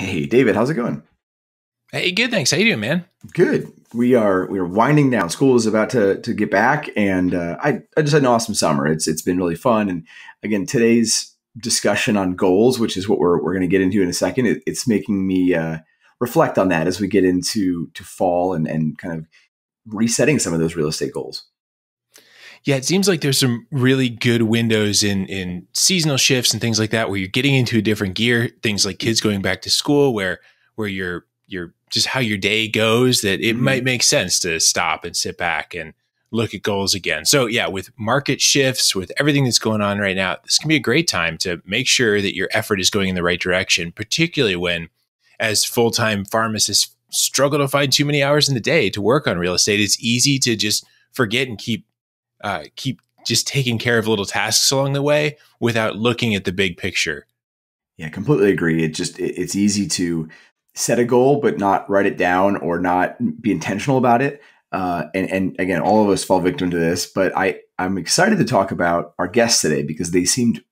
Hey, David, how's it going? Hey, good. Thanks. How you doing, man? Good. We are winding down. School is about to get back, and I just had an awesome summer. It's been really fun. And again, today's discussion on goals, which is what we're going to get into in a second, it's making me reflect on that as we get into fall and kind of resetting some of those real estate goals. Yeah, it seems like there's some really good windows in seasonal shifts and things like that, where you're getting into a different gear. Things like kids going back to school, where you're just how your day goes. That it might make sense to stop and sit back and look at goals again. So yeah, with market shifts, with everything that's going on right now, this can be a great time to make sure that your effort is going in the right direction. Particularly when, as full-time pharmacists, struggle to find too many hours in the day to work on real estate. It's easy to just forget and keep just taking care of little tasks along the way without looking at the big picture. Yeah, completely agree. It's easy to set a goal but not write it down or not be intentional about it. And again, all of us fall victim to this. But I'm excited to talk about our guests today because they seemed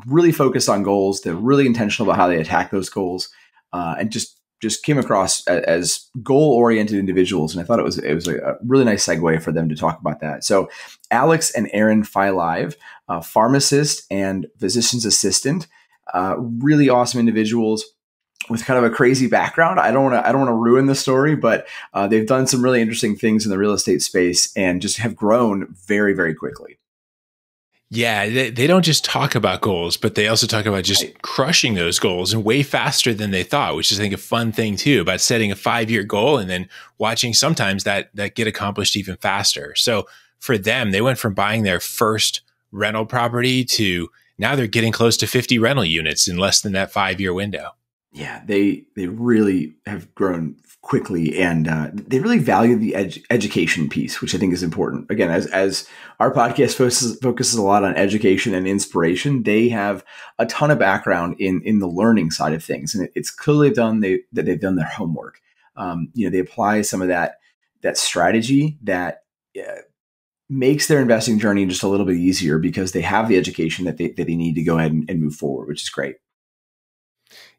really focused on goals. They're really intentional about how they attack those goals, and just came across as goal oriented individuals. And I thought it was a really nice segue for them to talk about that. So Alex and Erin Failaev, pharmacist and physician's assistant. Really awesome individuals with kind of a crazy background. I don't want to ruin the story, but they've done some really interesting things in the real estate space and just have grown very, very quickly. Yeah, they don't just talk about goals, but they also talk about just Right. crushing those goals and way faster than they thought, which is, I think, a fun thing too, about setting a 5-year goal and then watching sometimes that get accomplished even faster. So for them, they went from buying their first rental property to now they're getting close to 50 rental units in less than that 5-year window. Yeah, they really have grown quickly, and they really value the education piece, which I think is important. Again, as our podcast focuses a lot on education and inspiration, they have a ton of background in the learning side of things, and it's clearly that they've done their homework. They apply some of that strategy that makes their investing journey just a little bit easier because they have the education that they need to go ahead and move forward, which is great.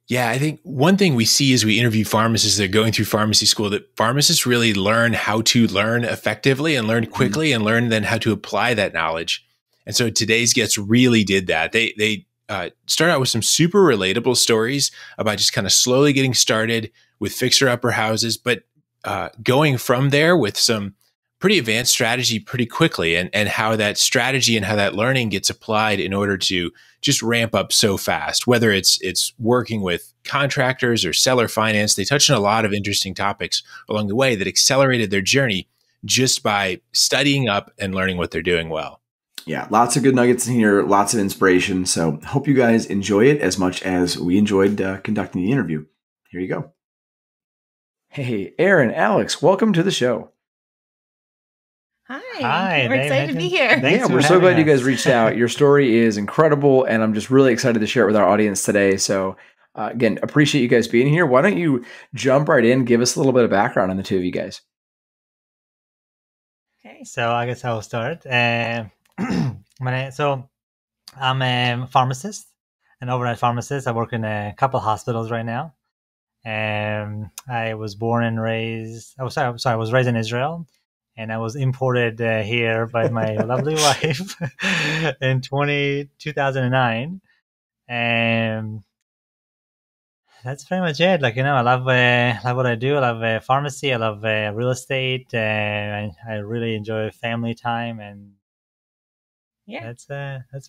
Yeah, I think one thing we see as we interview pharmacists that are going through pharmacy school, that pharmacists really learn how to learn effectively and learn Mhm. quickly and learn then how to apply that knowledge. And so today's guests really did that. They start out with some super relatable stories about just kind of slowly getting started with fixer upper houses, but going from there with some pretty advanced strategy pretty quickly, and how that strategy and how that learning gets applied in order to just ramp up so fast, whether it's working with contractors or seller finance. They touched on a lot of interesting topics along the way that accelerated their journey just by studying up and learning what they're doing well. Yeah, lots of good nuggets in here, lots of inspiration. So hope you guys enjoy it as much as we enjoyed conducting the interview. Here you go. Hey, Aaron, Alex, welcome to the show. Hi, Hi, we're excited to be Nathan. here. Yeah, Thanks for we're so having glad you guys us. reached out. Your story is incredible, and I'm just really excited to share it with our audience today. So, again, appreciate you guys being here. Why don't you jump right in, give us a little bit of background on the two of you guys? Okay. So I guess I'll start. So I'm a pharmacist, an overnight pharmacist. I work in a couple hospitals right now. I was born and raised. I was raised in Israel, and I was imported here by my lovely wife in 2009. And that's pretty much it. I love what I do. I love pharmacy. I love real estate. I really enjoy family time, and Yeah. that's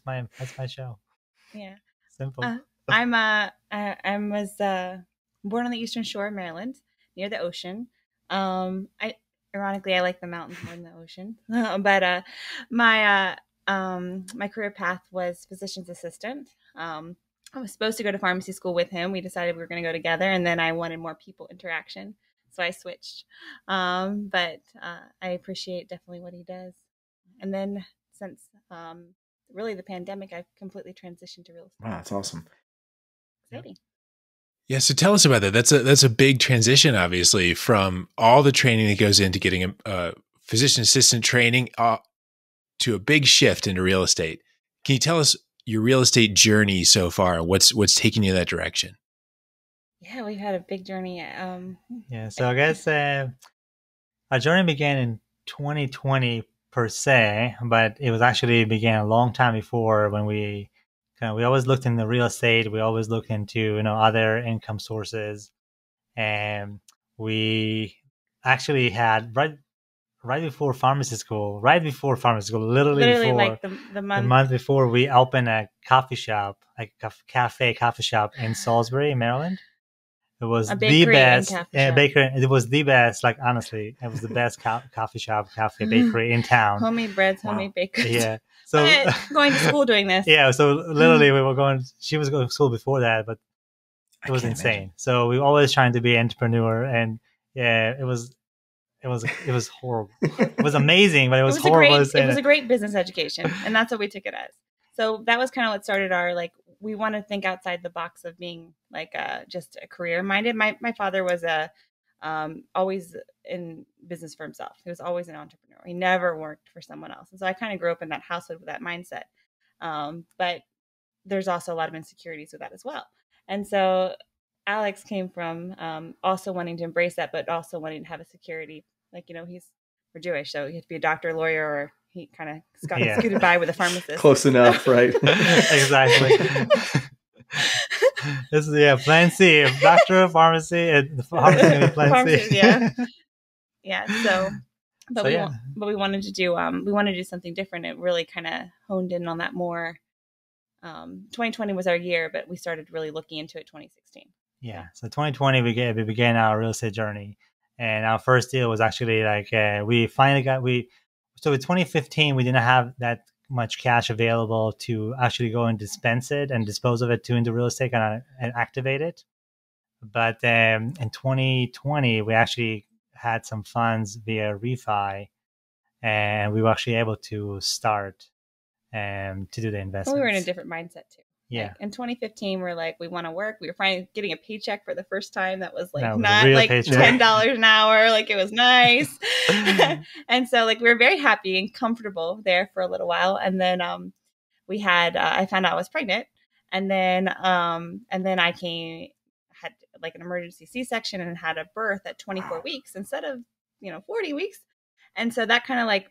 my show. Yeah. Simple. I was born on the Eastern Shore of Maryland, near the ocean. I ironically I like the mountains more than the ocean. But my my career path was physician's assistant. I was supposed to go to pharmacy school with him. We decided we were going to go together, and then I wanted more people interaction, so I switched. But I appreciate definitely what he does. And then since really the pandemic, I've completely transitioned to real estate. Wow, that's awesome. Yep. Exciting. Yeah, so tell us about that. That's a big transition, obviously, from all the training that goes into getting a physician assistant training to a big shift into real estate. Can you tell us your real estate journey so far? What's taking you in that direction? Yeah, we've had a big journey. Yeah. So I guess our journey began in 2020 per se, but it was actually began a long time before when we always looked into real estate. We always looked into other income sources, and we actually had right before pharmacy school, literally literally before like the the month. month before, we opened a coffee shop, like a coffee shop in Salisbury, Maryland. It was A the bakery and best cafe shop. bakery. It was the best. Like honestly, it was the best coffee shop, cafe, bakery in town. Homemade breads, Wow. homemade baked goods. Yeah. So But going to school doing this. yeah. So literally, we were going. She was going to school before that, but I it was can't insane. imagine. So we were always trying to be an entrepreneur, and yeah, it was horrible. It was amazing, but it was horrible. It was a great business education, and that's what we took it as. So that was kind of what started our, like, we want to think outside the box of being like just a career minded. My father was always in business for himself. He was always an entrepreneur. He never worked for someone else, and so I kind of grew up in that household with that mindset. But there's also a lot of insecurities with that as well. And so Alex came from also wanting to embrace that, but also wanting to have a security. Like, we're Jewish, so he had to be a doctor, lawyer, or he kind of scooted by with a pharmacist. Close enough, right? Exactly. This is plan C. Doctor, pharmacy, and the pharmacy gonna be plan C. Yeah. So, but we wanted to do something different. It really kind of honed in on that more. 2020 was our year, but we started really looking into it 2016. Yeah. So 2020 we began our real estate journey, and our first deal was actually like we finally got So in 2015 we didn't have that much cash available to actually go and dispense it and dispose of it into real estate and activate it. But in 2020 we actually had some funds via refi, and we were actually able to start to do the investment. Well, we were in a different mindset too. Yeah. Like in 2015, we're like, we want to work. We were finally getting a paycheck for the first time. That was like No, it was not a real like paycheck. $10 an hour. Like it was nice. And so like we were very happy and comfortable there for a little while. And then we had I found out I was pregnant. And then I had like an emergency C-section and had a birth at 24 weeks instead of 40 weeks. And so that kind of like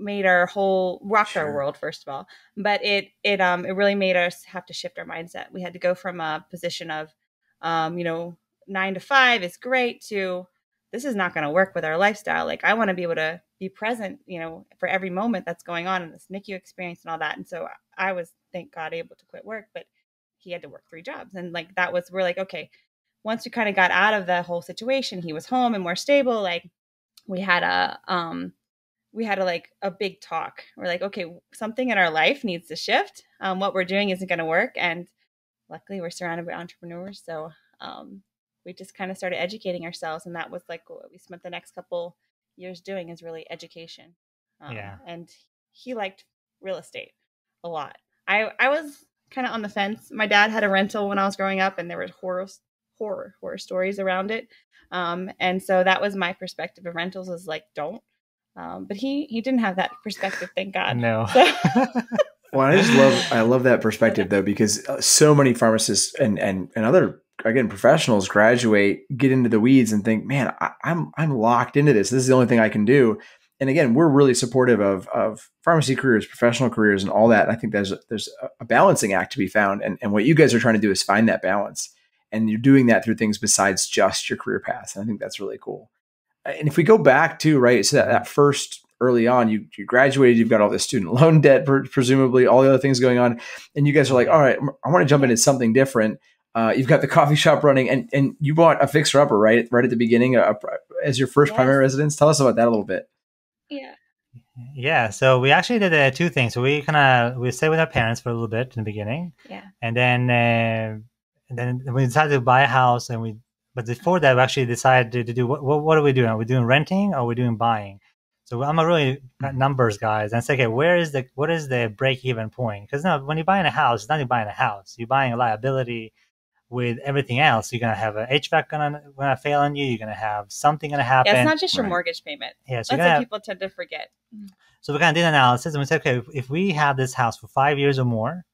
made our whole rocked our world, first of all, but it really made us have to shift our mindset. We had to go from a position of 9 to 5 is great to this is not going to work with our lifestyle. Like I want to be able to be present for every moment that's going on in this NICU experience and all that. And so I was, thank God, able to quit work, but he had to work 3 jobs. And like we're like, okay, once we kind of got out of the whole situation, he was home and more stable. Like we had like a big talk. We're like, okay, something in our life needs to shift. What we're doing isn't going to work. And luckily we're surrounded by entrepreneurs. So we just kind of started educating ourselves. And that was like what we spent the next couple years doing, is really education. And he liked real estate a lot. I was kind of on the fence. My dad had a rental when I was growing up, and there were horror stories around it. And so that was my perspective of rentals, is like, don't. But he didn't have that perspective, thank God. No. So. Well, I love that perspective though, because so many pharmacists and other, again, professionals graduate, get into the weeds and think, man, I'm locked into this. This is the only thing I can do. And again, we're really supportive of pharmacy careers, professional careers, and all that. And I think there's a balancing act to be found. And what you guys are trying to do is find that balance. And you're doing that through things besides just your career path. And I think that's really cool. And if we go back to, right, so that first early on, you graduated, you've got all this student loan debt, presumably all the other things going on. And you guys are like, all right, I want to jump into something different. You've got the coffee shop running, and you bought a fixer upper, right at the beginning as your first primary residence. Tell us about that a little bit. Yeah. So we actually did 2 things. So we stayed with our parents for a little bit in the beginning. Yeah. And then we decided to buy a house, but before that, we actually decided to do what are we doing? Are we doing renting or are we doing buying? So I'm a really numbers guys, and it's okay. What is the break even point? Because when you're buying a house, it's not you're buying a house. You're buying a liability with everything else. You're gonna have an HVAC gonna fail on you. You're gonna have something gonna happen. Yeah, it's not just your mortgage payment. Yeah, so that's what people tend to forget. So we kind of did an analysis, and we said, okay, if we have this house for 5 years or more,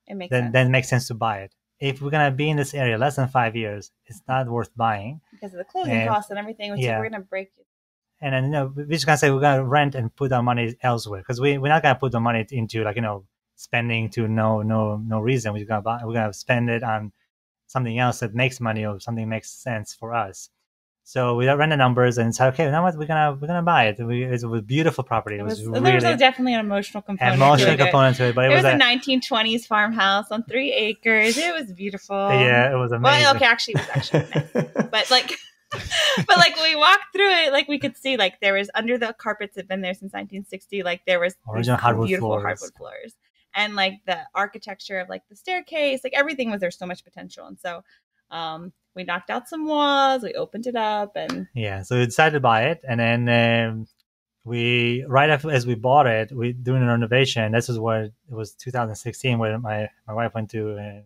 then it makes sense to buy it. if we're gonna be in this area less than 5 years, it's not worth buying because of the closing costs and everything, which we're going to break. And then, we're just gonna say we're gonna rent and put our money elsewhere, because we're not gonna put the money into, like, spending to no reason. We're gonna spend it on something else that makes money, or something makes sense for us. So we ran the numbers and said, okay, you know what, we're gonna buy it. It was a beautiful property. There was definitely an emotional component. To it, but it was a 1920s farmhouse on 3 acres. It was beautiful. Yeah, it was amazing. Well, okay, actually, it was nice, but like. But like we walked through it, like we could see, like there was, under the carpets had been there since 1960. Like there was original beautiful hardwood floors, and like the architecture of like the staircase, like everything was, there's so much potential. And so we knocked out some walls, we opened it up, and so we decided to buy it. And then we, right after as we bought it, we doing a renovation. This is what it was 2016, where my wife went to the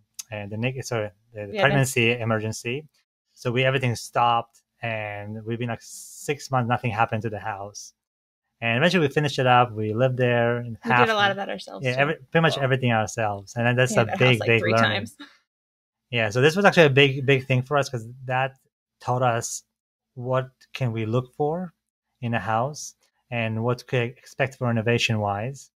pregnancy emergency. So everything stopped, and we've been like 6 months, nothing happened to the house. And eventually we finished it up. We lived there. We did a lot of that ourselves. Yeah, pretty much everything ourselves. And then that's a big learning. Times. Yeah, so this was actually a big thing for us, because that taught us what can we look for in a house and what to expect for renovation wise.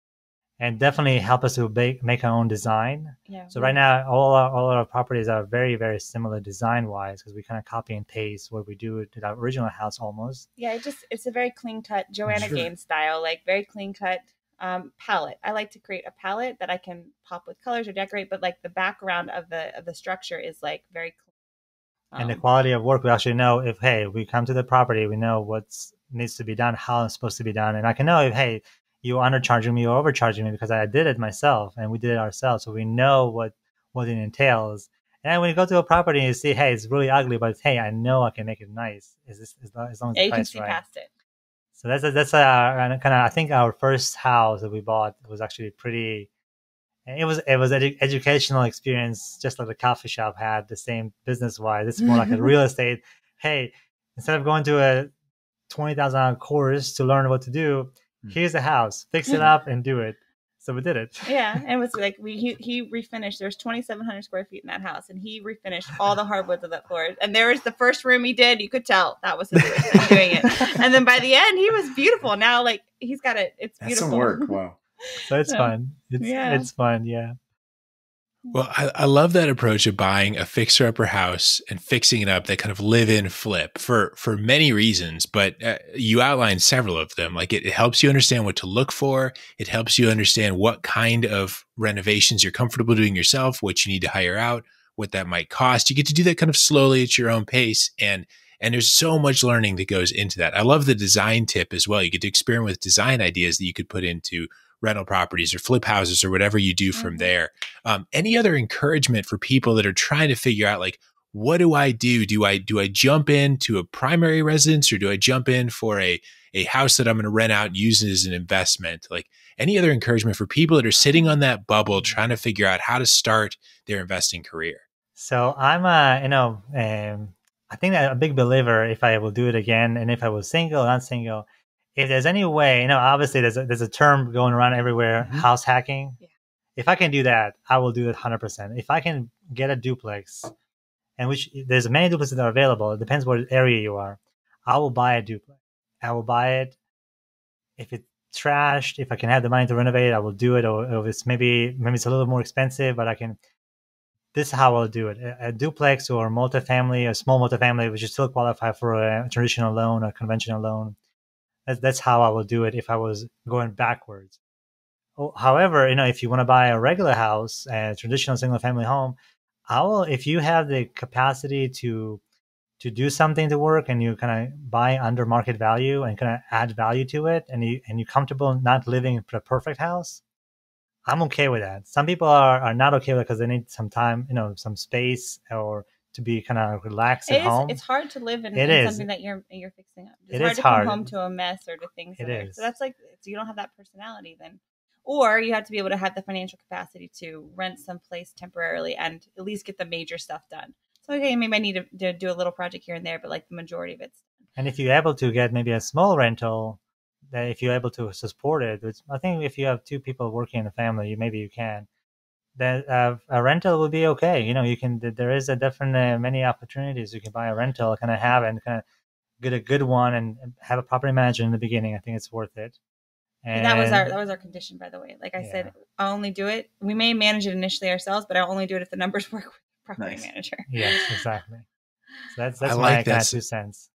And definitely help us to make our own design. Yeah. So right now, all our properties are very, very similar design-wise, because we kind of copy and paste what we do to our original house almost. Yeah, it's a very clean-cut Joanna Gaines style, like very clean-cut palette. I like to create a palette that I can pop with colors or decorate, but like the background of the structure is like very clean. And the quality of work, we actually know if, hey, we come to the property, we know what needs to be done, how it's supposed to be done. And I can know if, hey, you're undercharging me or overcharging me, because I did it myself and we did it ourselves. So we know what it entails. And when you go to a property and you see, hey, it's really ugly, but hey, I know I can make it nice. As long as the you price can see right. past it. So that's kind of, I think our first house that we bought was actually pretty. It was an educational experience, just like the coffee shop had, the same business wise. It's more like a real estate. Hey, instead of going to a $20,000 course to learn what to do, here's a house, fix it up and do it. So we did it. Yeah, and it was like he refinished. There's 2,700 square feet in that house, and he refinished all the hardwoods of that floor. And there was the first room he did. You could tell that was his first time doing it. And then by the end, he was beautiful. Now, like he's got it. It's beautiful. That's some work. Wow. So it's fun. It's fun. Yeah. Well, I love that approach of buying a fixer-upper house and fixing it up, that kind of live-in flip for many reasons, but you outlined several of them. Like it helps you understand what to look for. It helps you understand what kind of renovations you're comfortable doing yourself, what you need to hire out, what that might cost. You get to do that kind of slowly at your own pace, and there's so much learning that goes into that. I love the design tip as well. You get to experiment with design ideas that you could put into rental properties or flip houses or whatever you do from there. Any other encouragement for people that are trying to figure out, like, what do I do? Do I jump into a primary residence, or do I jump in for a house that I'm going to rent out and use it as an investment? Like, any other encouragement for people that are sitting on that bubble trying to figure out how to start their investing career? So I'm I think I'm a big believer, if I will do it again, and if I was single or not single, if there's any way, obviously there's a term going around everywhere, house hacking. Yeah. If I can do that, I will do it 100%. If I can get a duplex, and which there's many duplexes that are available, it depends what area you are, I will buy a duplex. I will buy it. If it's trashed, if I can have the money to renovate, I will do it. Or if it's maybe it's a little more expensive, but I can. This is how I'll do it. A duplex or multifamily, a small multifamily, which is still qualify for a traditional loan or conventional loan. That's how I would do it if I was going backwards. However, if you want to buy a regular house, a traditional single family home, if you have the capacity to do something to work, and you kind of buy under market value and kind of add value to it, and you're comfortable not living in a perfect house, I'm okay with that. Some people are not okay with it because they need some time, some space, or to be kind of relaxed at home. It's hard to live in something that you're fixing up. It's hard to come home to a mess or to things. So that's like, so you don't have that personality then. Or you have to be able to have the financial capacity to rent someplace temporarily and at least get the major stuff done. So, okay, maybe I need to do a little project here and there, but like the majority of it's done. And if you're able to get maybe a small rental, that if you're able to support it, I think if you have two people working in a family, maybe you can. that a rental would be okay. You can, there is a different many opportunities. You can buy a rental, kind of have and kind of get a good one and have a property manager in the beginning. I think it's worth it. And that was our condition, by the way. Like I said, I'll only do it. We may manage it initially ourselves, but I'll only do it if the numbers work with the property manager. Yes, exactly. So that's my kind of 2 cents.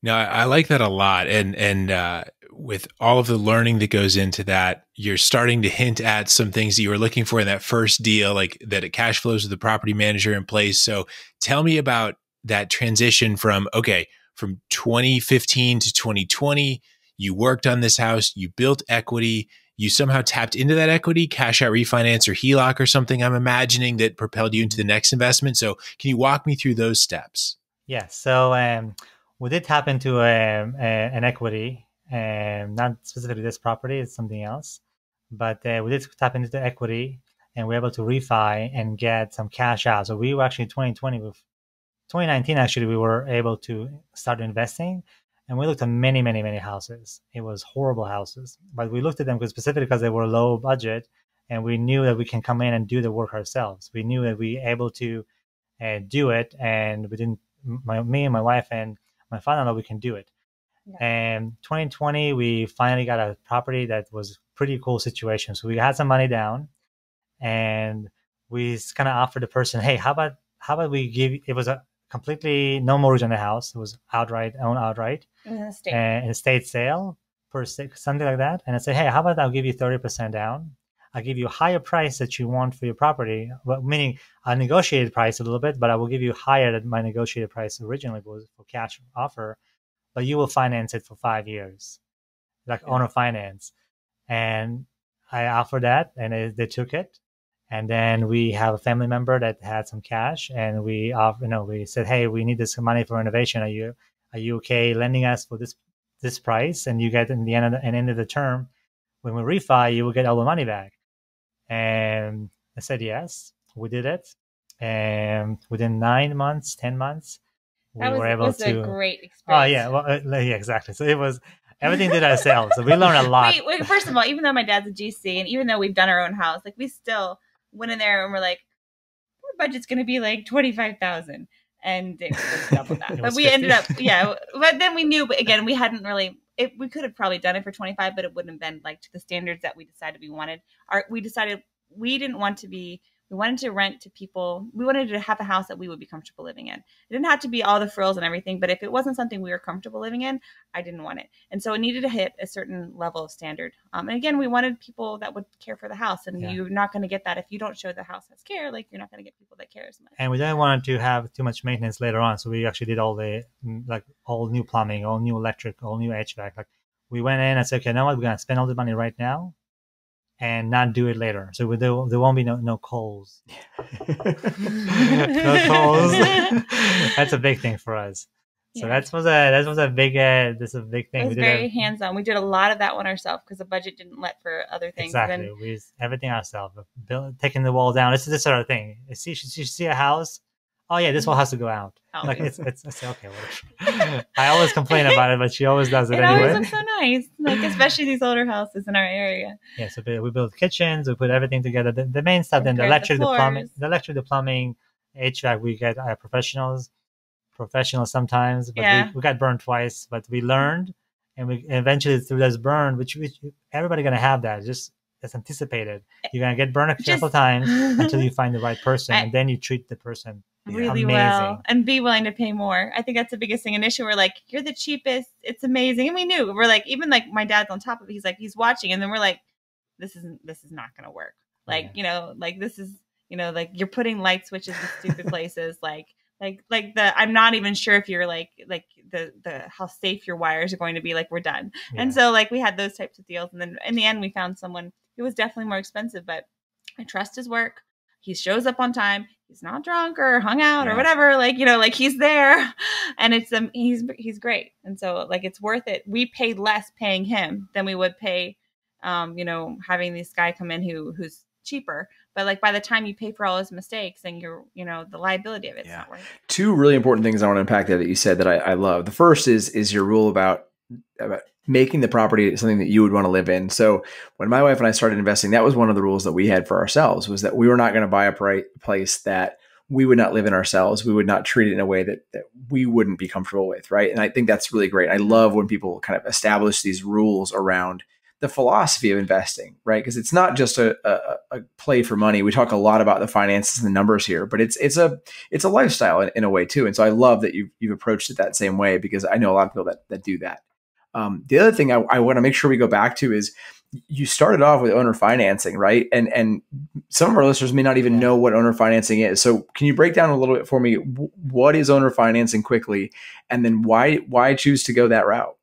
No, I like that a lot. And with all of the learning that goes into that, you're starting to hint at some things that you were looking for in that first deal, like that it cash flows with the property manager in place. So tell me about that transition from 2015 to 2020. You worked on this house, you built equity, you somehow tapped into that equity, cash out refinance or HELOC or something, I'm imagining, that propelled you into the next investment. So can you walk me through those steps? Yeah. So we did tap into an equity, not specifically this property, it's something else. But we did tap into the equity and we were able to refi and get some cash out. So we were actually 2019, actually, we were able to start investing. And we looked at many, many, many houses. It was horrible houses. But we looked at them specifically because they were low budget. And we knew that we can come in and do the work ourselves. We knew that we were able to do it. And we didn't, me and my wife and my father-in-law, we can do it. Yeah. And 2020, we finally got a property that was pretty cool situation. So we had some money down and we kind of offered the person, hey, how about we give, it was a completely no mortgage on the house. It was outright. In a estate sale for something like that. And I say, hey, how about I'll give you 30% down. I'll give you a higher price that you want for your property, well, meaning a negotiated price a little bit, but I will give you higher than my negotiated price originally was for cash offer, but you will finance it for 5 years, like owner finance. And I offered that and they took it. And then we have a family member that had some cash and we said, hey, we need this money for renovation. Are you okay lending us for this price? And you get in the end of the term, when we refi, you will get all the money back. And I said, yes, we did it. And within 9 months, 10 months, we were able to. It was a great experience. Oh, yeah. Well, yeah, exactly. So it was, everything did ourselves. So we learned a lot. Wait, first of all, even though my dad's a GC and even though we've done our own house, like we still went in there and we're like, our budget's going to be like 25,000. And it was double that. But we 50. Ended up, but then we knew, but again, we hadn't really, we could have probably done it for 25, but it wouldn't have been like to the standards that we decided we wanted. We decided we didn't want to be, we wanted to rent to people. We wanted to have a house that we would be comfortable living in. It didn't have to be all the frills and everything, but if it wasn't something we were comfortable living in, I didn't want it. And so it needed to hit a certain level of standard. And again, we wanted people that would care for the house. And you're not going to get that if you don't show the house has care. Like you're not going to get people that care as much. And we didn't want to have too much maintenance later on. So we actually did all new plumbing, all new electric, all new HVAC. Like we went in and said, okay, now what? We're going to spend all the money right now and not do it later. So there won't be no coals. No coals. That's a big thing for us. So that was a big thing. It was very hands-on. We did a lot of that one ourselves because the budget didn't let for other things. Exactly. We used everything ourselves. Taking the wall down. This sort of thing. You see a house? Oh yeah, this wall has to go out. Like it's okay. Whatever. I always complain about it, but she always does it anyway. It always looks so nice, like especially these older houses in our area. Yeah, so we built kitchens, we put everything together. The main stuff, then the electric, the plumbing, HVAC. We get professionals sometimes, but we got burned twice. But we learned, and we eventually through this burn, which everybody gonna have that. Just that's anticipated. You're gonna get burned a couple times until you find the right person, and then you treat the person really amazing. Well and be willing to pay more. I think that's the biggest thing. Initially we're like, you're the cheapest, it's amazing. And we knew, we're like, even like my dad's on top of it, he's watching, and then we're like, this is not gonna work. Like like this is like you're putting light switches in stupid places, like I'm not even sure if you're like the how safe your wires are going to be, like we're done. And so like we had those types of deals, and then in the end we found someone who was definitely more expensive, but I trust his work. He shows up on time. He's not drunk or hung out or whatever. Like, like he's there, and it's he's great. And so like, it's worth it. We paid less paying him than we would pay, having this guy come in who's cheaper. But like by the time you pay for all his mistakes and you're, the liability of it's not worth it. Two really important things I want to unpack that you said that I love. The first is your rule about making the property something that you would want to live in. So when my wife and I started investing, that was one of the rules that we had for ourselves, was that we were not going to buy a place that we would not live in ourselves. We would not treat it in a way that we wouldn't be comfortable with. Right. And I think that's really great. I love when people kind of establish these rules around the philosophy of investing, right? Because it's not just a play for money. We talk a lot about the finances and the numbers here, but it's a lifestyle in a way too. And so I love that you've approached it that same way, because I know a lot of people that do that. The other thing I want to make sure we go back to is, you started off with owner financing, right? And some of our listeners may not even know what owner financing is. So can you break down a little bit for me? What is owner financing quickly? And then why choose to go that route?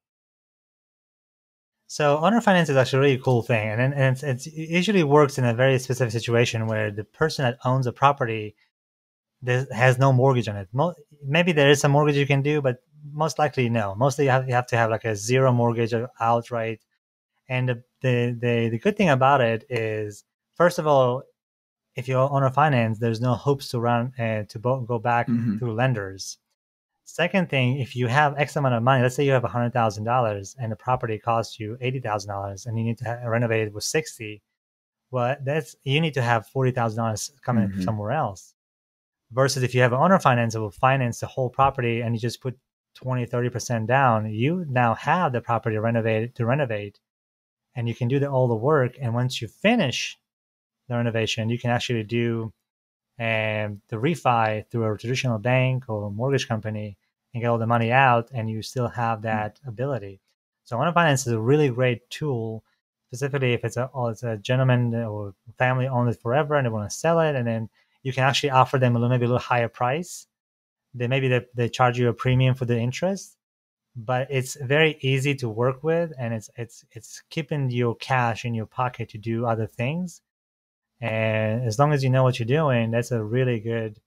So owner finance is actually a really cool thing. And it usually works in a very specific situation where the person that owns a property has no mortgage on it. Maybe there is some mortgage you can do, but most likely no. Mostly you have to have like a zero mortgage outright. And the good thing about it is, first of all, if you own a finance, there's no hoops to run to go back through lenders. Second thing, if you have X amount of money, let's say you have $100,000 and the property costs you $80,000 and you need to renovate it with 60, well, you need to have $40,000 coming from somewhere else. Versus if you have an owner finance that will finance the whole property and you just put 20-30% down, you now have the property to renovate, and you can do all the work. And once you finish the renovation, you can actually do the refi through a traditional bank or mortgage company and get all the money out, and you still have that ability. So owner finance is a really great tool, specifically if it's a gentleman or family owned it forever and they want to sell it, and then you can actually offer them maybe a little higher price. They charge you a premium for the interest, but it's very easy to work with, and it's keeping your cash in your pocket to do other things. And as long as you know what you're doing, that's a really good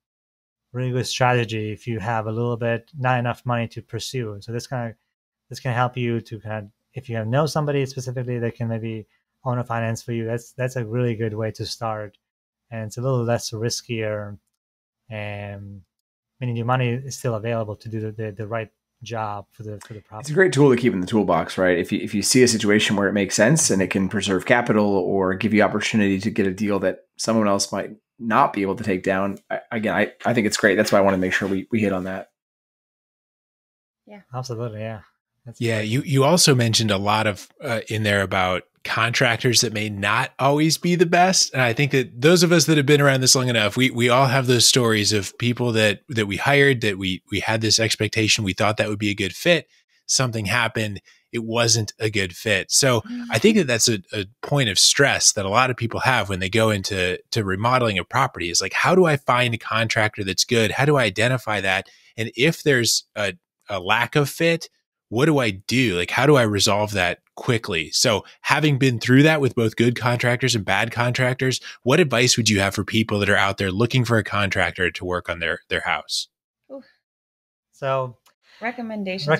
strategy if you have a little bit not enough money to pursue. So this can help you to if you know somebody specifically that can maybe own a finance for you, that's a really good way to start. And it's a little less riskier, and meaning your money is still available to do the right job for the property. It's a great tool to keep in the toolbox, right? If you see a situation where it makes sense and it can preserve capital or give you opportunity to get a deal that someone else might not be able to take down, I think it's great. That's why I want to make sure we hit on that. Yeah, absolutely. Yeah. You also mentioned a lot of in there about contractors that may not always be the best. And I think that those of us that have been around this long enough, we all have those stories of people that we hired, that we had this expectation, we thought that would be a good fit. Something happened, it wasn't a good fit. So I think that that's a point of stress that a lot of people have when they go into remodeling a property, is like, how do I find a contractor that's good? How do I identify that? And if there's a lack of fit, what do I do? Like, how do I resolve that quickly? So having been through that with both good contractors and bad contractors, what advice would you have for people that are out there looking for a contractor to work on their house? So recommendation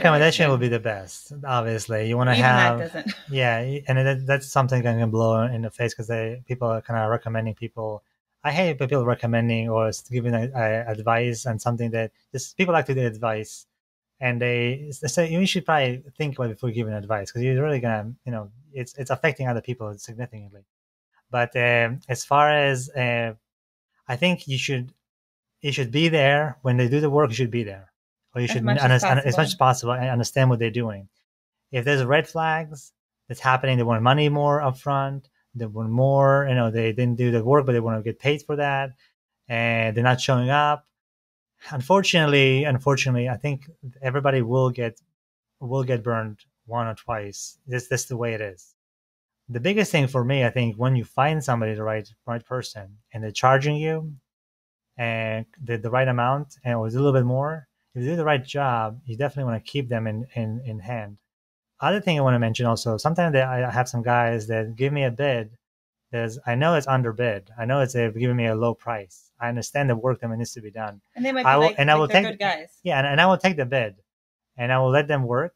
would be the best. Obviously, you want to have that doesn't. Yeah, and that's something that can blow in the face, because people are kind of recommending people. I hate people recommending or giving advice on something that just people like to do advice. And they say you should probably think about it before giving advice, because you're really gonna, it's affecting other people significantly. But as far as I think you should be there when they do the work. You should be there, or you should as much as possible and understand what they're doing. If there's red flags that's happening, they want money more upfront. They want more. They didn't do the work, but they want to get paid for that, and they're not showing up. Unfortunately, I think everybody will get burned one or twice. That's the way it is. The biggest thing for me, I think, when you find somebody, the right person, and they're charging you and the right amount, and it was a little bit more, if you do the right job, you definitely want to keep them in hand. Other thing I want to mention also, sometimes I have some guys that give me a bid. I know it's underbid. I know they're giving me a low price. I understand the work that needs to be done. And they might be they're good guys. Yeah, and I will take the bid, and I will let them work.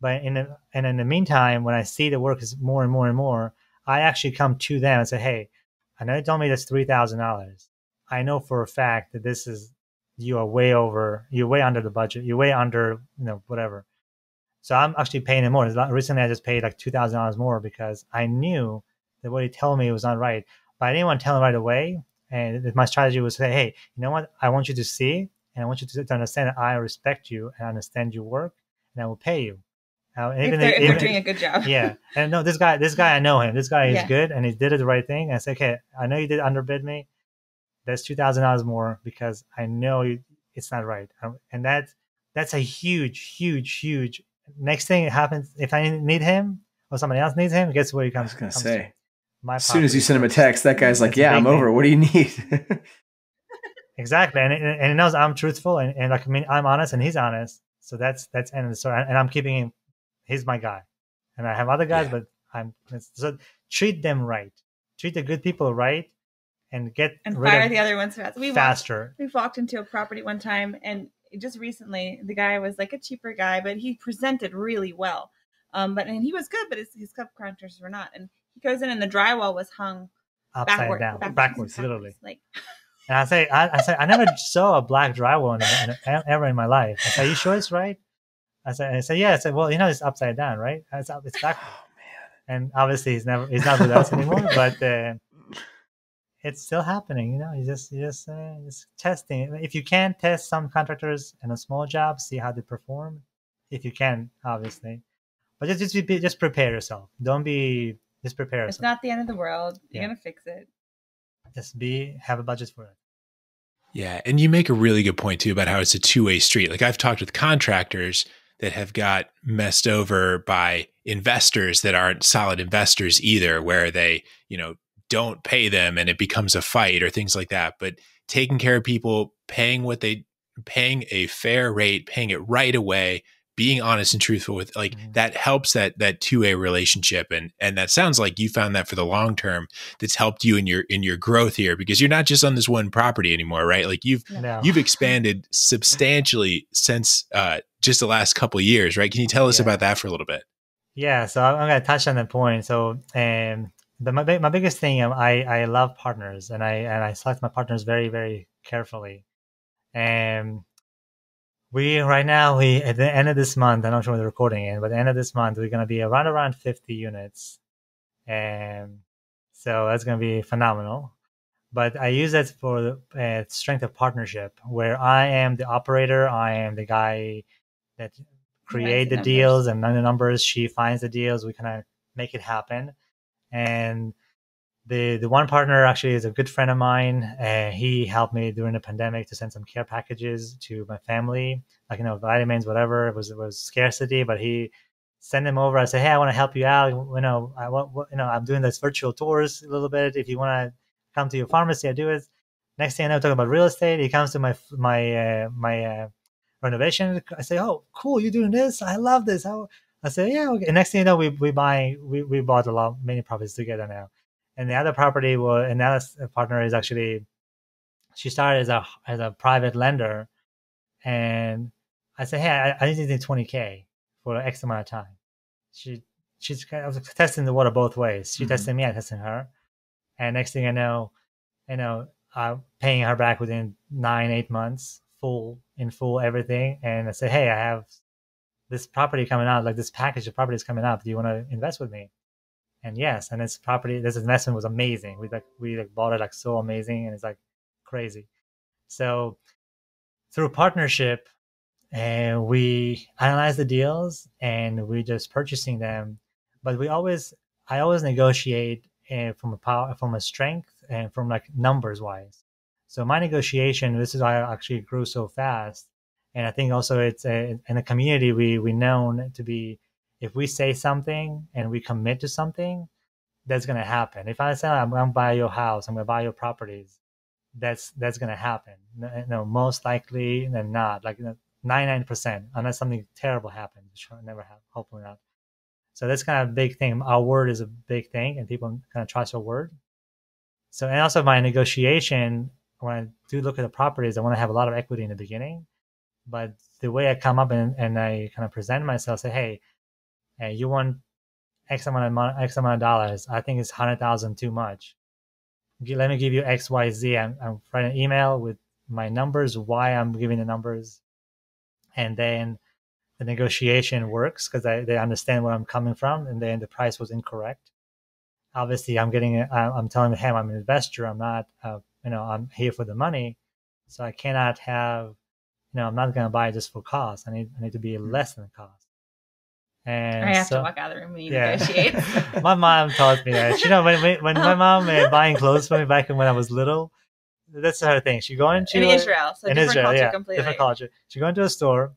But in the meantime, when I see the work is more and more and more, I actually come to them and say, "Hey, I know you told me that's $3,000. I know for a fact that you are way over. You're way under the budget. You're way under, whatever. So I'm actually paying him more. Recently, I just paid like $2,000 more because I knew that what he told me was not right. But I didn't want to tell him right away. And my strategy was to say, hey, you know what? I want you to see, and I want you to understand that I respect you and I understand your work, and I will pay you. If they're doing a good job. Yeah. And no, this guy, I know him. This guy is Yeah. good, and he did it the right thing. And I said, okay, I know you did underbid me. That's $2,000 more because I know it's not right. And that's a huge. Next thing it happens, if I need him or somebody else needs him, guess where he I comes. was gonna say, my as soon as you property send him a first. text, that guy's like, That's a "Yeah, big I'm over. thing. What do you need?" Exactly, and he knows I'm truthful, and like, I mean, I'm honest, and he's honest. So that's end of the story. And I'm keeping him. He's my guy, and I have other guys, Yeah. but so treat them right. Treat the good people right, and get And rid fire of the other ones fast. faster. We walked into a property one time, and just recently, the guy was like a cheaper guy, but he presented really well. And he was good, but his subcontractors were not. And he goes in, and the drywall was hung Upside down, backwards, literally. Like, and I say, I never saw a black drywall ever in my life. I said, are you sure it's right? I said, yeah. I said, well, it's upside down, right? It's backwards. Oh man. And obviously he's not with us anymore, but it's still happening. You just testing. If you can test some contractors in a small job, see how they perform. If you can, obviously, but just prepare yourself. Just prepare yourself. It's not the end of the world. You're gonna fix it. Just have a budget for it. Yeah. And you make a really good point too about how it's a two-way street. Like I've talked with contractors that have got messed over by investors that aren't solid investors either, where they, don't pay them and it becomes a fight or things like that. But taking care of people, paying a fair rate, paying it right away, being honest and truthful with that helps that two-way relationship. And that sounds like you found that for the long term, that's helped you in your growth here, because you're not just on this one property anymore, right? Like you've expanded substantially since just the last couple of years, right? Can you tell us about that for a little bit? Yeah. So I'm going to touch on that point. So, my biggest thing, I love partners, and I select my partners very, very carefully. And right now, at the end of this month, I'm not sure when the recording is, but at the end of this month, we're going to be around 50 units. And so that's going to be phenomenal. But I use that for the strength of partnership, where I am the operator, I am the guy that create the deals and run the numbers. She finds the deals. We kind of make it happen. And the one partner actually is a good friend of mine. He helped me during the pandemic to send some care packages to my family, like vitamins, whatever. It was scarcity, but he sent them over. I said, hey, I want to help you out. I'm doing this virtual tours a little bit. If you want to come to your pharmacy, I do it. Next thing I know, talking about real estate, he comes to my renovation. I say, oh, cool, you're doing this. I love this. I say, yeah, okay. And next thing you know, we bought many properties together now. And the other property another partner is actually, she started as a private lender, and I said, hey, I just need 20K for X amount of time. She's kind of testing the water both ways. She tested me, I tested her, and next thing I know, I'm paying her back within 9-8 months, in full everything. And I say, hey, I have this property coming out, like this package of properties coming up. Do you want to invest with me? And yes, and this investment was amazing. We bought it so amazing, and it's crazy. So through partnership, we analyze the deals and we just purchasing them. But I always negotiate from a strength and from numbers wise. So my negotiation, this is why I actually grew so fast. And I think also it's in a community we known to be, if we say something and we commit to something, that's going to happen. If I say I'm going to buy your house, I'm going to buy your properties, that's going to happen. No, most likely than not, 99%, unless something terrible happens, which will never happen, hopefully not. So that's kind of a big thing. Our word is a big thing, and people kind of trust our word. So, and also my negotiation, when I do look at the properties, I want to have a lot of equity in the beginning. But the way I come up and I kind of present myself, say, hey, you want X amount of dollars. I think it's 100,000 too much. Let me give you X, Y, Z. I'm writing an email with my numbers, why I'm giving the numbers, and then the negotiation works because they understand where I'm coming from, and then the price was incorrect. Obviously, I'm telling him I'm an investor. I'm not, I'm here for the money, so I cannot have, I'm not going to buy it just for cost. I need to be less than cost. And I have to walk out of the room when you yeah. negotiate. My mom taught me that. When my mom buying clothes for me back when I was little, that's her thing. She go into in Israel, so different culture completely. Different culture. She go into a store.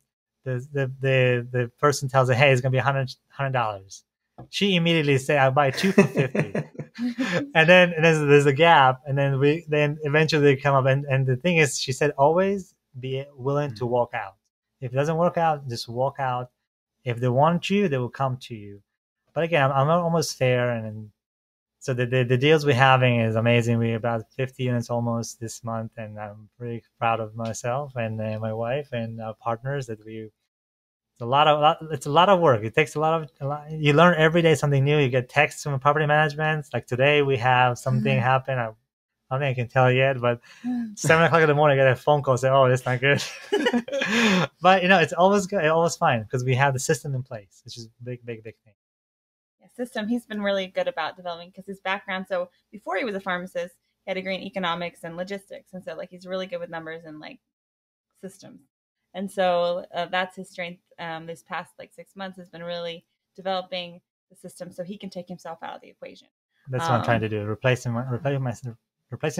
The person tells her, "Hey, it's gonna be $100." She immediately say, "I'll buy two for 50." and then there's a gap, and then eventually they come up. And the thing is, she said, always be willing to walk out. If it doesn't work out, just walk out. If they want you, they will come to you. But again, I'm almost fair, and so the deals we're having is amazing. We're about 50 units almost this month, and I'm really proud of myself and my wife and our partners that we. It's a lot of work. It takes a lot. You learn every day something new. You get texts from property management. Like today, we have something happen. I don't think I can tell yet, but 7 o'clock in the morning, I get a phone call say, "Oh, it's not good." But it's always good. It's always fine because we have the system in place, which is a big thing. System he's been really good about developing because his background, so before he was a pharmacist, he had a degree in economics and logistics, and so like he's really good with numbers and like systems, and so that's his strength. This past like 6 months has been really developing the system so he can take himself out of the equation. That's what I'm trying to do, replacing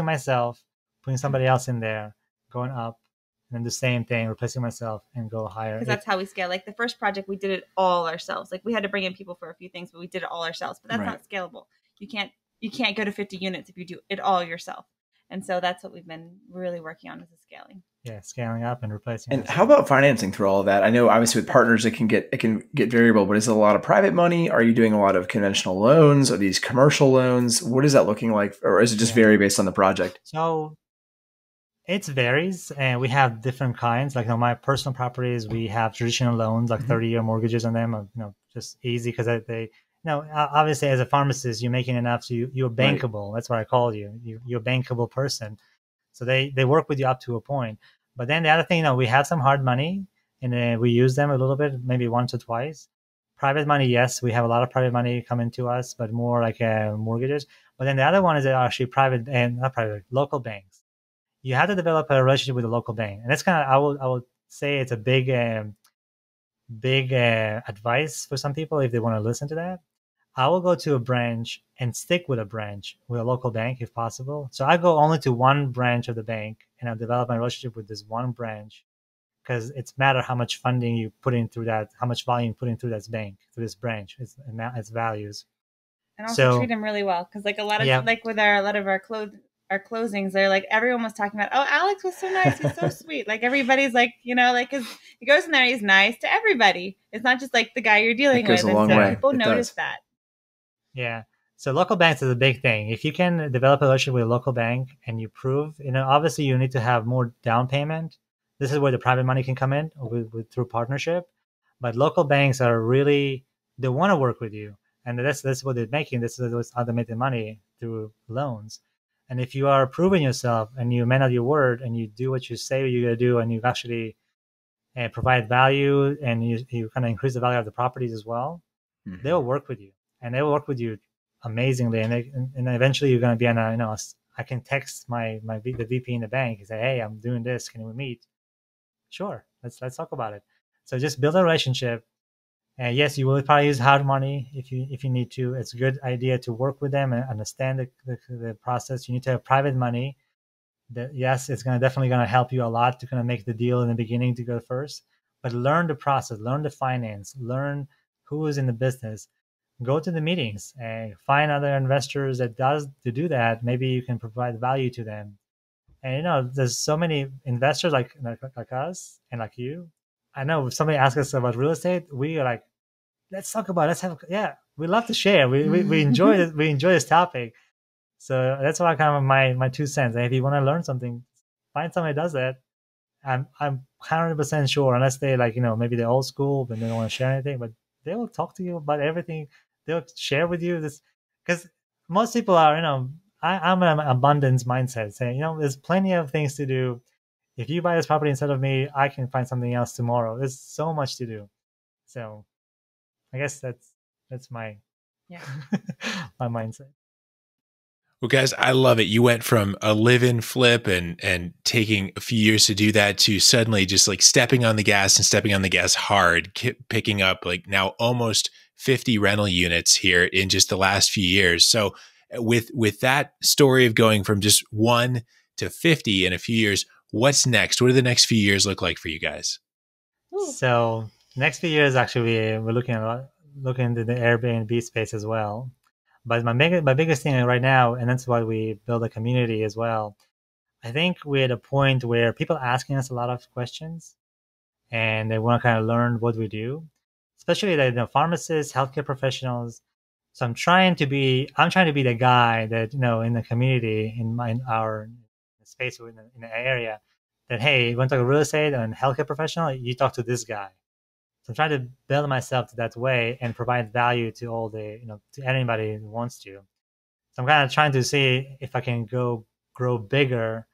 myself, putting somebody else in there, going up, and then the same thing, replacing myself and go higher. Because that's how we scale. Like the first project, we did it all ourselves. Like we had to bring in people for a few things, but we did it all ourselves. But that's not scalable. You can't go to 50 units if you do it all yourself. And so that's what we've been really working on, is the scaling. Yeah, scaling up and replacing. And how about financing through all of that? I know obviously with partners it can get variable, but is it a lot of private money? Are you doing a lot of conventional loans? Are these commercial loans? What is that looking like? Or is it just vary based on the project? So it varies, and we have different kinds. Like my personal properties, we have traditional loans, like 30-year mortgages on them. Just easy because they obviously as a pharmacist, you're making enough, so you're bankable. Right. That's what I call you. You're a bankable person. So they work with you up to a point. But then the other thing, we have some hard money, and we use them a little bit, maybe once or twice. Private money, yes, we have a lot of private money coming to us, but more like mortgages. But then the other one is actually private and not private, local banks. You have to develop a relationship with a local bank, and that's kind of I would say it's a big advice for some people if they want to listen to that. I will go to a branch and stick with a local bank if possible. So I go only to one branch of the bank, and I develop my relationship with this one branch, because it's matter how much funding you put in through that, how much volume you put in through this bank, through this branch. It's values. And also treat them really well, because like a lot of like with a lot of our closings, they're like, everyone was talking about, oh, Alex was so nice, he's so sweet. Like everybody's like, like, because he goes in there, he's nice to everybody. It's not just like the guy you're dealing with. Goes a long way. People notice that. Yeah. So local banks is a big thing. If you can develop a relationship with a local bank and you prove, obviously you need to have more down payment. This is where the private money can come in through partnership. But local banks are really, they want to work with you. And that's what they're making. This is how they make the money, through loans. And if you are proving yourself and you man up your word and you do what you say you're going to do, and you actually provide value, and you kind of increase the value of the properties as well, they'll work with you. And they will work with you amazingly, and eventually you're going to be on I can text the VP in the bank and say, hey, I'm doing this. Can we meet? Sure, let's talk about it. So just build a relationship. And yes, you will probably use hard money if you need to. It's a good idea to work with them and understand the process. You need to have private money. Yes, it's definitely going to help you a lot to kind of make the deal in the beginning to go first. But learn the process, learn the finance, learn who is in the business. Go to the meetings and find other investors that do that. Maybe you can provide value to them. And there's so many investors like us and like you. I know if somebody asks us about real estate, we are like, let's talk about it. We love to share. We enjoy it. We enjoy this topic. So that's why kind of my 2 cents. And if you want to learn something, find somebody that does that. I'm 100% sure, unless they maybe they're old school and they don't want to share anything, but they will talk to you about everything. They'll share with you this, because most people are, I'm an abundance mindset, saying, there's plenty of things to do. If you buy this property instead of me, I can find something else tomorrow. There's so much to do. So I guess that's my Yeah. my mindset. Well, guys, I love it. You went from a live-in flip and taking a few years to do that to suddenly just like stepping on the gas and stepping on the gas hard, picking up like now almost 50 rental units here in just the last few years. So with that story of going from just 1 to 50 in a few years, what's next? What do the next few years look like for you guys? Ooh. So next few years, actually, we're looking into the Airbnb space as well. But my biggest thing right now, and that's why we build a community as well. I think we're at a point where people are asking us a lot of questions, and they want to kind of learn what we do, especially the pharmacists, healthcare professionals. So I'm trying to be the guy that in the community in our space in the area that, hey, you want to talk real estate and healthcare professional, you talk to this guy. So I'm trying to build myself that way and provide value to all to anybody who wants to. So I'm kind of trying to see if I can grow bigger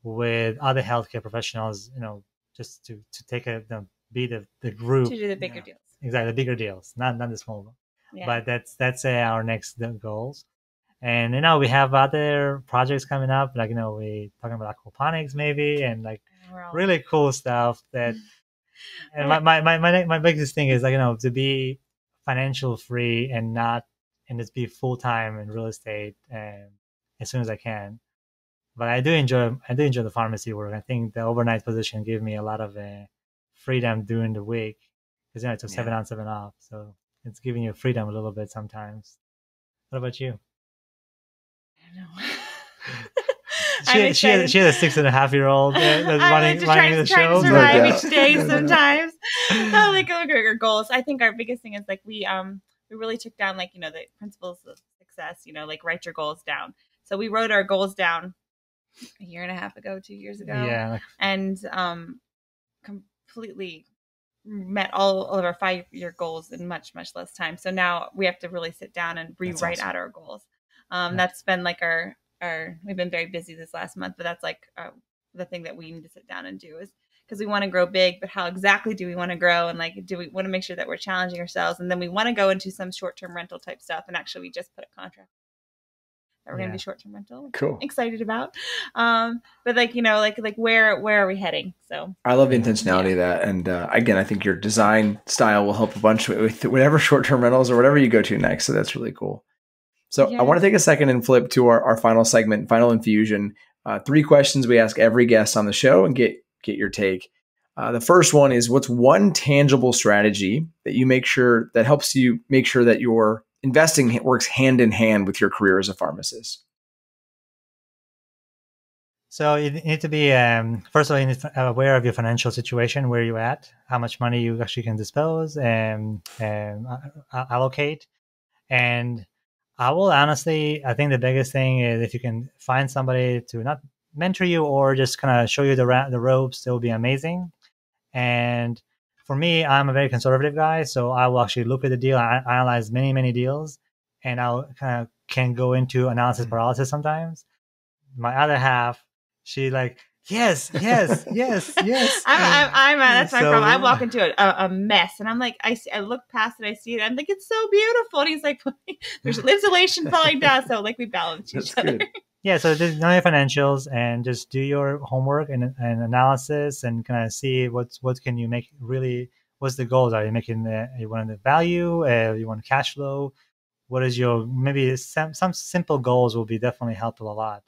with other healthcare professionals, just to take be the group To do the bigger deals. Exactly, the bigger deals, not the small one. Yeah. But that's our next goals. And we have other projects coming up, like we talking about aquaponics maybe, and like really cool stuff that. And my biggest thing is like to be financial free and just be full time in real estate as soon as I can. But I do enjoy the pharmacy work. I think the overnight position gave me a lot of freedom during the week because it's a 7 on 7 off, so it's giving you freedom a little bit sometimes. What about you? I don't know. She has a 6.5-year-old that's running the show. Trying to survive each day sometimes. Like our goals. I think our biggest thing is like we really took down like the principles of success. Like write your goals down. So we wrote our goals down a year and a half ago, 2 years ago. Yeah. And completely met all of our 5-year goals in much, much less time. So now we have to really sit down and rewrite out our goals. That's been like we've been very busy this last month, but that's like the thing that we need to sit down and do is because we want to grow big, but how exactly do we want to grow? And like, do we want to make sure that we're challenging ourselves? And then we want to go into some short-term rental type stuff. And actually we just put a contract that we're going to be short-term rental. Cool. Excited about. But like, like where are we heading? So I love the intentionality of that. And again, I think your design style will help a bunch with whatever short-term rentals or whatever you go to next. So that's really cool. So I want to take a second and flip to our final segment, final infusion. 3 questions we ask every guest on the show and get your take. The first one is, what's one tangible strategy that you that helps you make sure that your investing works hand in hand with your career as a pharmacist? So you need to be, first of all, you need to be aware of your financial situation, where you're at, how much money you actually can dispose and allocate. And I think the biggest thing is if you can find somebody to not mentor you or just kind of show you the ropes, it will be amazing. And for me, I'm a very conservative guy, so I will actually look at the deal, I analyze many, many deals, and I'll can go into analysis paralysis sometimes. My other half, she like, yes. I'm that's my problem. I walk into a mess, and I'm like, I look past it, I see it, I'm like, it's so beautiful. And he's like, there's insulation falling down. So like we balance each other. Yeah, so just know your financials and just do your homework and analysis and kind of see what can you make really. What's the goals? Are you making you want the value? You want cash flow? What is your maybe some simple goals will be definitely helpful a lot.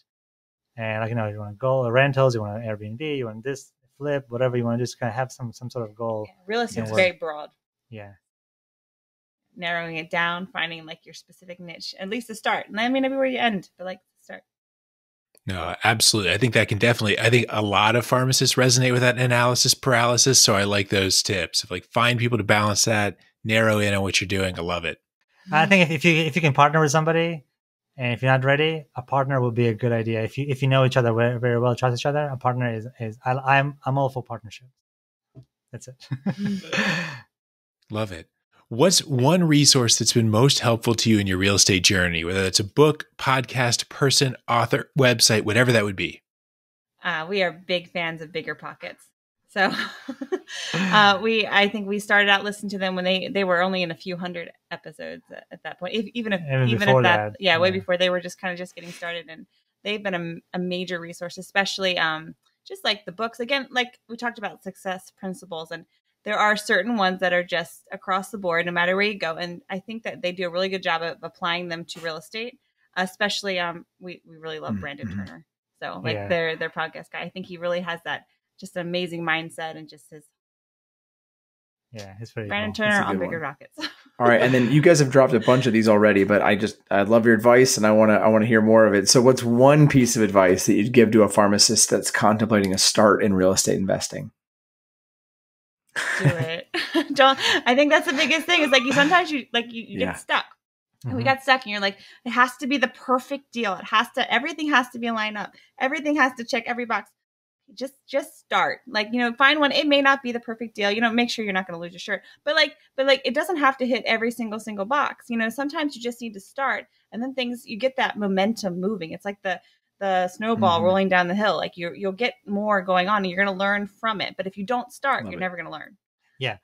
And like you want to go rentals, you want an Airbnb, you want this flip, whatever you want to just kind of have some sort of goal. Yeah, real estate's very broad. Yeah. Narrowing it down, finding like your specific niche, at least to start. And I mean, everywhere you end, but like start. No, absolutely. I think a lot of pharmacists resonate with that analysis paralysis. So I like those tips of like find people to balance that, narrow in on what you're doing. I love it. I think if you can partner with somebody, and if you're not ready, a partner will be a good idea. If you know each other very, very well, trust each other, a partner is I'm all for partnership. That's it. Love it. What's one resource that's been most helpful to you in your real estate journey, whether it's a book, podcast, person, author, website, whatever that would be? We are big fans of Bigger Pockets. So I think we started out listening to them when they were only in a few hundred episodes at that point. Even if that, way before, they were just getting started, and they've been a major resource, especially just like the books. Again, like we talked about success principles, and there are certain ones that are just across the board, no matter where you go. And I think that they do a really good job of applying them to real estate, especially we really love Brandon Turner. So their podcast guy, I think he really has that just amazing mindset, and just his it's pretty Brandon cool. Turner on Bigger Rockets. All right, and then you guys have dropped a bunch of these already, but I love your advice, and I want to hear more of it. So, what's one piece of advice that you'd give to a pharmacist that's contemplating a start in real estate investing? Do it. Don't. I think that's the biggest thing. Is like sometimes you get stuck. Mm-hmm. We got stuck, and you're like, it has to be the perfect deal. Everything has to be lined up. Everything has to check every box. Just start. Find one. It may not be the perfect deal. Make sure you're not going to lose your shirt. But it doesn't have to hit every single box. Sometimes you just need to start, and then you get that momentum moving. It's like the snowball rolling down the hill. Like you'll get more going on, and you're going to learn from it. But if you don't start, you're never going to learn. Yeah.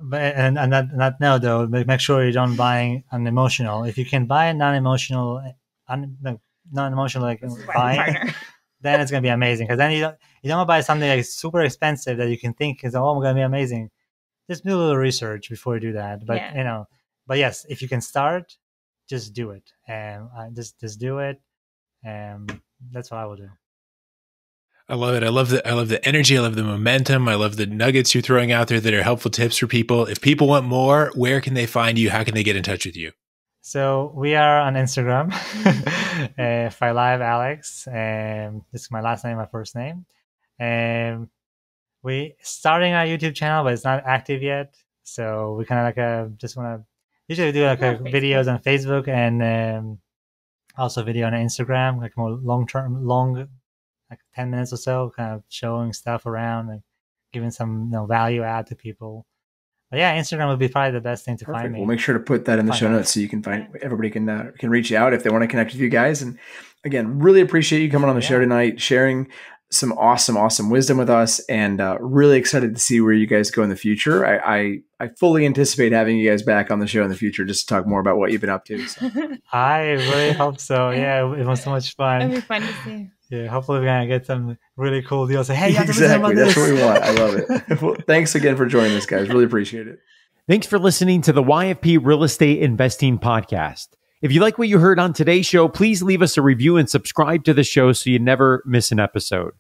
But and not now though. Make sure you don't buy an emotional. If you can buy a non-emotional like buying, then it's gonna be amazing. Because then you don't want to buy something like super expensive that you can think is gonna be amazing. Just do a little research before you do that. But but yes, if you can start, just do it. And just do it. And that's what I will do. I love it. I love the energy. I love the momentum. I love the nuggets you're throwing out there that are helpful tips for people. If people want more, where can they find you? How can they get in touch with you? So we are on Instagram, Failaev Alex. This is my last name, my first name. We starting our YouTube channel, but it's not active yet. So we kind of just want to usually do videos on Facebook and also video on Instagram, like more long. Like 10 minutes or so, kind of showing stuff around and giving some value add to people. But yeah, Instagram would be probably the best thing to find me. We'll make sure to put that in the show notes so you can find everybody can reach out if they want to connect with you guys. And again, really appreciate you coming on the show tonight, sharing some awesome wisdom with us, and really excited to see where you guys go in the future. I fully anticipate having you guys back on the show in the future just to talk more about what you've been up to. So. I really hope so. Yeah, it was so much fun. It'd be fun to see. Yeah, hopefully we're gonna get some really cool deals. Say, hey, you have to exactly. That's what we want. I love it. Well, thanks again for joining us, guys. Really appreciate it. Thanks for listening to the YFP Real Estate Investing Podcast. If you like what you heard on today's show, please leave us a review and subscribe to the show so you never miss an episode.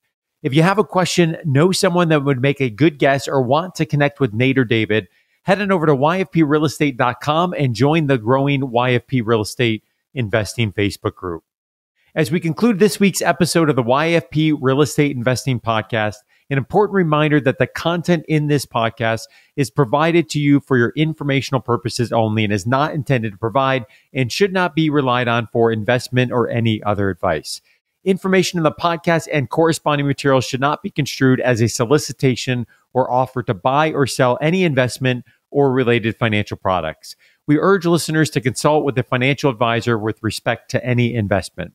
If you have a question, know someone that would make a good guest, or want to connect with Nate or David, head on over to yfprealestate.com and join the growing YFP Real Estate Investing Facebook group. As we conclude this week's episode of the YFP Real Estate Investing Podcast, an important reminder that the content in this podcast is provided to you for your informational purposes only and is not intended to provide and should not be relied on for investment or any other advice. Information in the podcast and corresponding materials should not be construed as a solicitation or offer to buy or sell any investment or related financial products. We urge listeners to consult with a financial advisor with respect to any investment.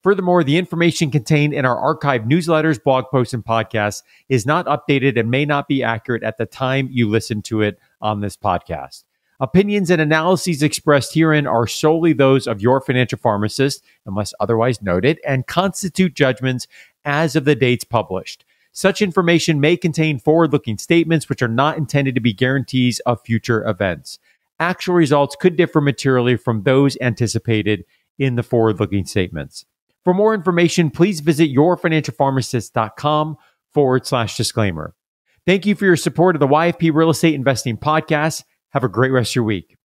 Furthermore, the information contained in our archived newsletters, blog posts, and podcasts is not updated and may not be accurate at the time you listen to it on this podcast. Opinions and analyses expressed herein are solely those of your financial pharmacist, unless otherwise noted, and constitute judgments as of the dates published. Such information may contain forward-looking statements which are not intended to be guarantees of future events. Actual results could differ materially from those anticipated in the forward-looking statements. For more information, please visit yourfinancialpharmacist.com/disclaimer. Thank you for your support of the YFP Real Estate Investing Podcast. Have a great rest of your week.